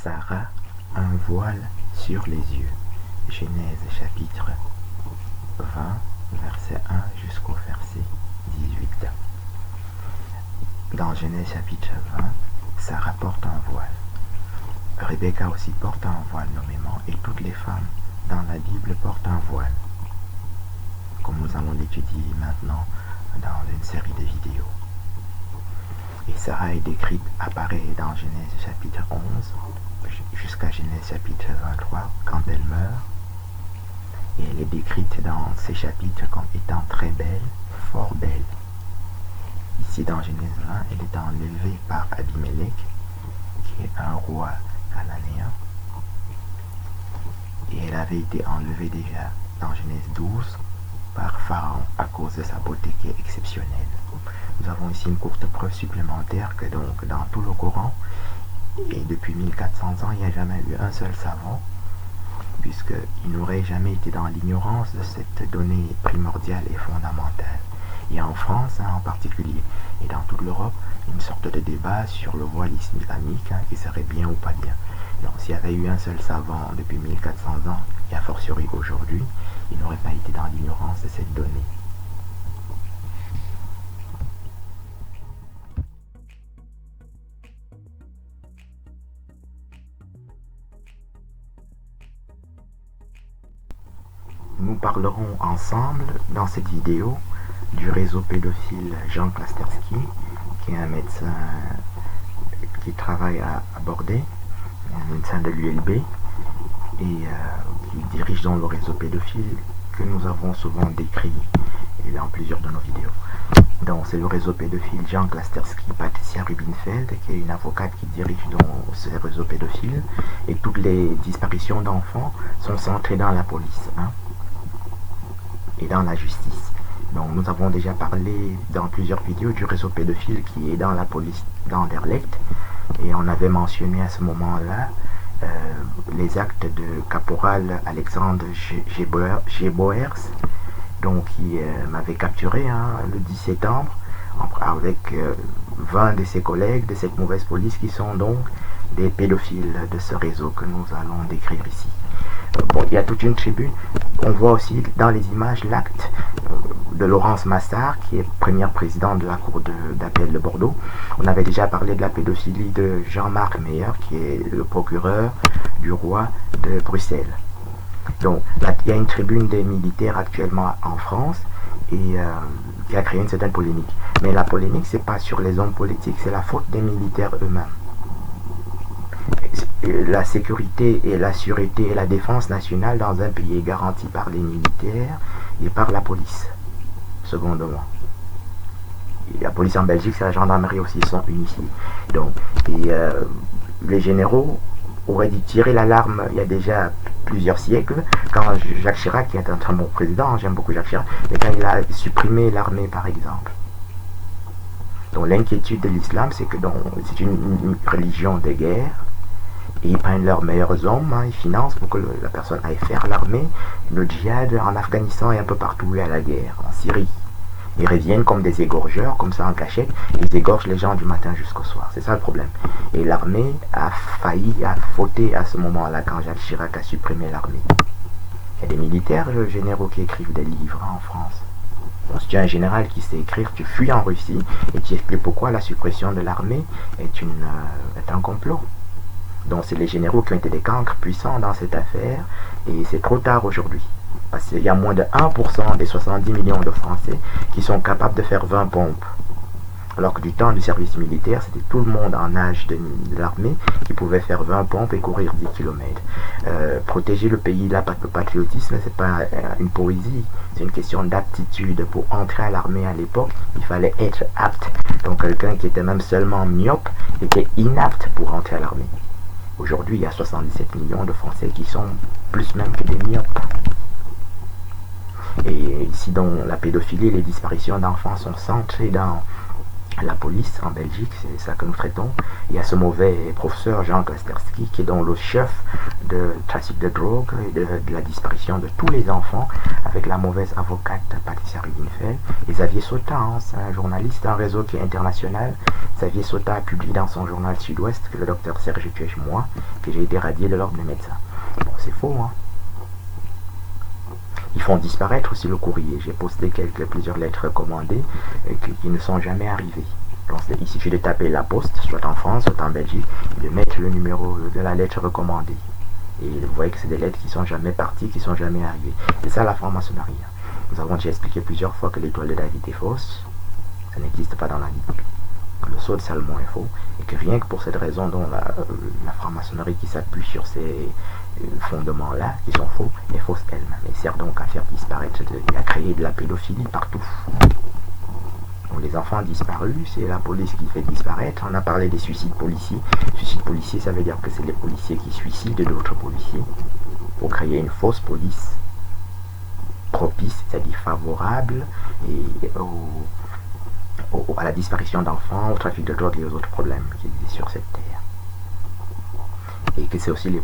Sarah un voile sur les yeux. Genèse chapitre 20, verset 1 jusqu'au verset 18. Dans Genèse chapitre 20, Sarah porte un voile. Rebecca aussi porte un voile nommément, et toutes les femmes dans la Bible portent un voile, comme nous allons l'étudier maintenant dans une série de vidéos. Et Sarah est décrite, apparaît dans Genèse chapitre 11 jusqu'à Genèse chapitre 23 quand elle meurt. Et elle est décrite dans ces chapitres comme étant très belle, fort belle. Ici dans Genèse 20, elle est enlevée par Abimelech, qui est un roi cananéen. Et elle avait été enlevée déjà dans Genèse 12 par Pharaon à cause de sa beauté qui est exceptionnelle. Nous avons ici une courte preuve supplémentaire que donc dans tout le Coran, et depuis 1400 ans, il n'y a jamais eu un seul savant, puisqu'il n'aurait jamais été dans l'ignorance de cette donnée primordiale et fondamentale. Et en France en particulier, et dans toute l'Europe, une sorte de débat sur le voile islamique, qui serait bien ou pas bien. Donc s'il y avait eu un seul savant depuis 1400 ans, et a fortiori aujourd'hui, il n'aurait pas été dans l'ignorance de cette donnée. Nous parlerons ensemble dans cette vidéo du réseau pédophile Jean Klasterski, qui est un médecin qui travaille à Bordeaux, un médecin de l'ULB, et qui dirige dans le réseau pédophile que nous avons souvent décrit dans plusieurs de nos vidéos. Donc c'est le réseau pédophile Jean Klasterski, Patricia Rubinfeld, qui est une avocate qui dirige dans ce réseau pédophile, et toutes les disparitions d'enfants sont centrées dans la police, et dans la justice. Donc nous avons déjà parlé dans plusieurs vidéos du réseau pédophile qui est dans la police d'Anderlecht, et on avait mentionné à ce moment-là les actes de caporal Alexandre Geboers, donc qui m'avait capturé le 10 septembre avec 20 de ses collègues de cette mauvaise police qui sont donc des pédophiles de ce réseau que nous allons décrire ici. Bon, il y a toute une tribune. On voit aussi dans les images l'acte de Laurence Massard, qui est première présidente de la cour d'appel de Bordeaux. On avait déjà parlé de la pédophilie de Jean-Marc Meyer, qui est le procureur du roi de Bruxelles. Donc là, il y a une tribune des militaires actuellement en France et qui a créé une certaine polémique. Mais la polémique, c'est pas sur les hommes politiques, c'est la faute des militaires eux-mêmes. La sécurité et la sûreté et la défense nationale dans un pays est garantie par les militaires et par la police, secondement. Et la police en Belgique, c'est la gendarmerie aussi, ils sont unifiés. Donc, les généraux auraient dû tirer l'alarme il y a déjà plusieurs siècles, quand Jacques Chirac, qui est un très bon président, j'aime beaucoup Jacques Chirac, mais quand il a supprimé l'armée par exemple. Donc l'inquiétude de l'islam, c'est que c'est une religion de guerre. Et ils prennent leurs meilleurs hommes, ils financent pour que la personne aille faire l'armée. Le djihad en Afghanistan et un peu partout où il y a la guerre, en Syrie. Ils reviennent comme des égorgeurs, comme ça en cachette. Ils égorgent les gens du matin jusqu'au soir. C'est ça le problème. Et l'armée a fauté à ce moment-là quand Jacques Chirac a supprimé l'armée. Il y a des militaires généraux qui écrivent des livres en France. Donc, si tu es un général qui sait écrire, tu fuis en Russie et tu expliques pourquoi la suppression de l'armée est un complot. Donc c'est les généraux qui ont été des cancres puissants dans cette affaire, et c'est trop tard aujourd'hui. Parce qu'il y a moins de 1% des 70 millions de Français qui sont capables de faire 20 pompes. Alors que du temps du service militaire, c'était tout le monde en âge de l'armée qui pouvait faire 20 pompes et courir 10 km. Protéger le pays, le patriotisme, c'est pas une poésie, c'est une question d'aptitude. Pour entrer à l'armée à l'époque, il fallait être apte. Donc quelqu'un qui était même seulement myope était inapte pour entrer à l'armée. Aujourd'hui, il y a 77 millions de Français qui sont plus même que des myopes. Et ici, donc, la pédophilie et les disparitions d'enfants sont centrées dans la police en Belgique, c'est ça que nous traitons. Il y a ce mauvais professeur Jean Klasterski qui est donc le chef de trafic de drogue et de la disparition de tous les enfants, avec la mauvaise avocate Patricia Rubinfeld. Et Xavier Sautin, hein, c'est un journaliste d'un réseau qui est international. Xavier Sautin a publié dans son journal Sud-Ouest que le docteur Serge Tuèche, moi, que j'ai été radié de l'ordre des médecins. Bon, c'est faux, hein. Ils font disparaître aussi le courrier. J'ai posté plusieurs lettres recommandées qui ne sont jamais arrivées. Donc, il suffit de taper la poste, soit en France, soit en Belgique, et de mettre le numéro de la lettre recommandée. Et vous voyez que c'est des lettres qui ne sont jamais parties, qui ne sont jamais arrivées. C'est ça la franc-maçonnerie. Nous avons déjà expliqué plusieurs fois que l'étoile de David est fausse. Ça n'existe pas dans la Bible. Le sceau de Salomon est faux. Et que rien que pour cette raison, dont la franc-maçonnerie qui s'appuie sur ces fondements-là, qui sont faux, est fausse elle-même. Elle sert donc à faire disparaître, à créer de la pédophilie partout. Donc, les enfants disparus, c'est la police qui fait disparaître. On a parlé des suicides policiers. Suicides policiers, ça veut dire que c'est les policiers qui suicident d'autres policiers pour créer une fausse police propice, c'est-à-dire favorable à la disparition d'enfants, au trafic de drogue et aux autres problèmes qui existent sur cette terre. Et que c'est aussi la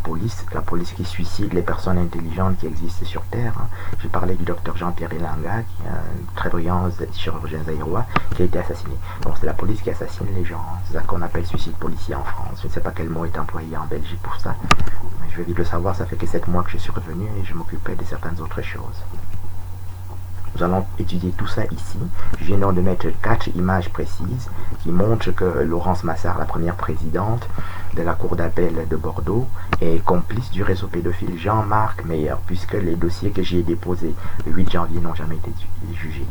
police qui suicide les personnes intelligentes qui existent sur Terre. Hein. J'ai parlé du docteur Jean-Pierre Elanga, qui est un très brillant chirurgien zaïrois, qui a été assassiné. Donc c'est la police qui assassine les gens. C'est ça qu'on appelle suicide policier en France. Je ne sais pas quel mot est employé en Belgique pour ça. Mais je vais vite le savoir, ça fait que 7 mois que je suis revenu et je m'occupais de certaines autres choses. Nous allons étudier tout ça ici. Je viens donc de mettre 4 images précises qui montrent que Laurence Massard, la première présidente de la Cour d'appel de Bordeaux, est complice du réseau pédophile Jean-Marc Meyer, puisque les dossiers que j'ai déposés le 8 janvier n'ont jamais été jugés.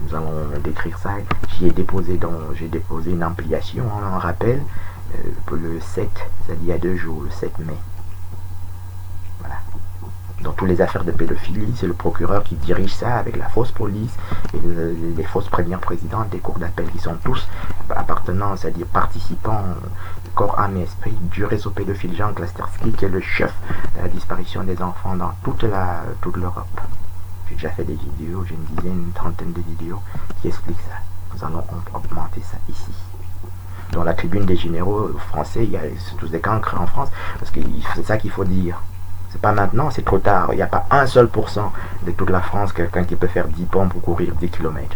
Nous allons décrire ça. J'ai déposé une ampliation, un rappel, pour le 7, c'est-à-dire il y a 2 jours, le 7 mai. Voilà. Dans toutes les affaires de pédophilie, c'est le procureur qui dirige ça avec la fausse police et les fausses premières présidentes des cours d'appel qui sont tous appartenant, c'est-à-dire participants, corps, âme et esprit du réseau pédophile Jean Klasterski, qui est le chef de la disparition des enfants dans toute l'Europe. J'ai déjà fait des vidéos, j'ai une trentaine de vidéos qui expliquent ça. Nous allons augmenter ça ici. Dans la tribune des généraux français, il y a tous des cancres en France, parce que c'est ça qu'il faut dire. C'est pas maintenant, c'est trop tard. Il n'y a pas 1 seul % de toute la France, quelqu'un qui peut faire 10 pompes ou courir 10 km.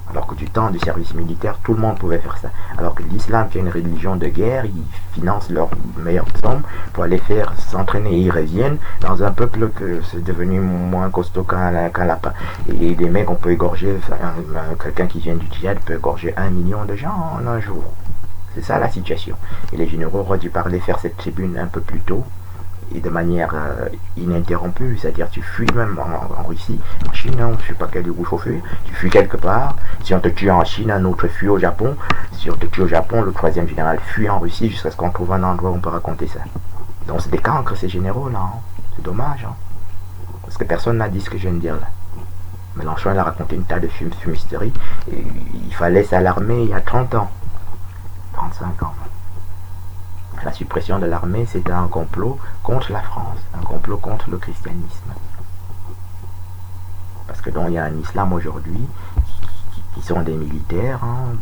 Alors que du temps du service militaire, tout le monde pouvait faire ça. Alors que l'islam, qui est une religion de guerre, ils financent leurs meilleurs hommes pour aller s'entraîner. Et ils reviennent dans un peuple que c'est devenu moins costaud qu'un lapin. Et des mecs, on peut égorger, quelqu'un qui vient du djihad peut égorger 1 million de gens en un jour. C'est ça la situation. Et les généraux auraient dû faire cette tribune un peu plus tôt et de manière ininterrompue. C'est-à-dire tu fuis même en Russie, en Chine, on ne sait pas où il faut fuir. Tu fuis quelque part. Si on te tue en Chine, un autre fuit au Japon. Si on te tue au Japon, le 3e général fuit en Russie jusqu'à ce qu'on trouve un endroit où on peut raconter ça. Donc c'est des cancres ces généraux-là. Hein. C'est dommage. Hein. Parce que personne n'a dit ce que je viens de dire là. Mélenchon il a raconté une tas de fumisteries. Et il fallait s'alarmer il y a 30 ans. 35 ans. La suppression de l'armée, c'était un complot contre la France, un complot contre le christianisme. Parce que donc il y a un islam aujourd'hui qui sont des militaires, hein,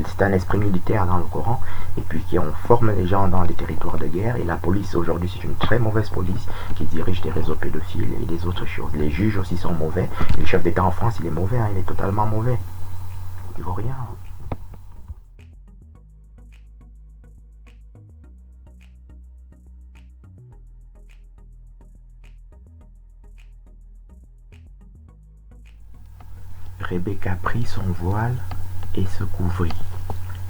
c'est un esprit militaire dans le Coran, et puis qui forme les gens dans les territoires de guerre, et la police aujourd'hui c'est une très mauvaise police qui dirige des réseaux pédophiles et des autres choses. Les juges aussi sont mauvais, et le chef d'État en France il est mauvais, hein, il est totalement mauvais. Il vaut rien. Hein. Rebecca prit son voile et se couvrit.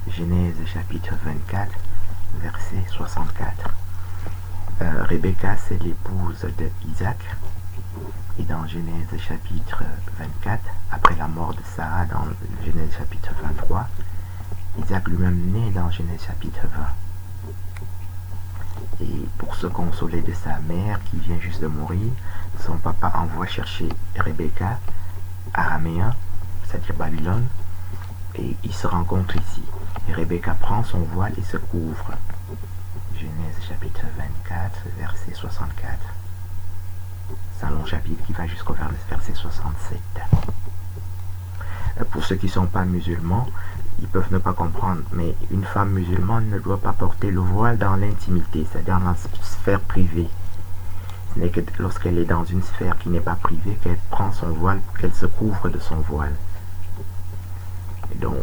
Genèse chapitre 24, verset 64. Rebecca, c'est l'épouse de Isaac. Et dans Genèse chapitre 24, après la mort de Sarah dans Genèse chapitre 23, Isaac lui-même naît dans Genèse chapitre 20. Et pour se consoler de sa mère qui vient juste de mourir, son papa envoie chercher Rebecca, araméen, c'est-à-dire Babylone, et ils se rencontrent ici. Et Rebecca prend son voile et se couvre. Genèse chapitre 24, verset 64. C'est un long chapitre qui va jusqu'au verset 67. Pour ceux qui ne sont pas musulmans, ils peuvent ne pas comprendre, mais une femme musulmane ne doit pas porter le voile dans l'intimité, c'est-à-dire dans la sphère privée. Ce n'est que lorsqu'elle est dans une sphère qui n'est pas privée qu'elle prend son voile, qu'elle se couvre de son voile. Et donc,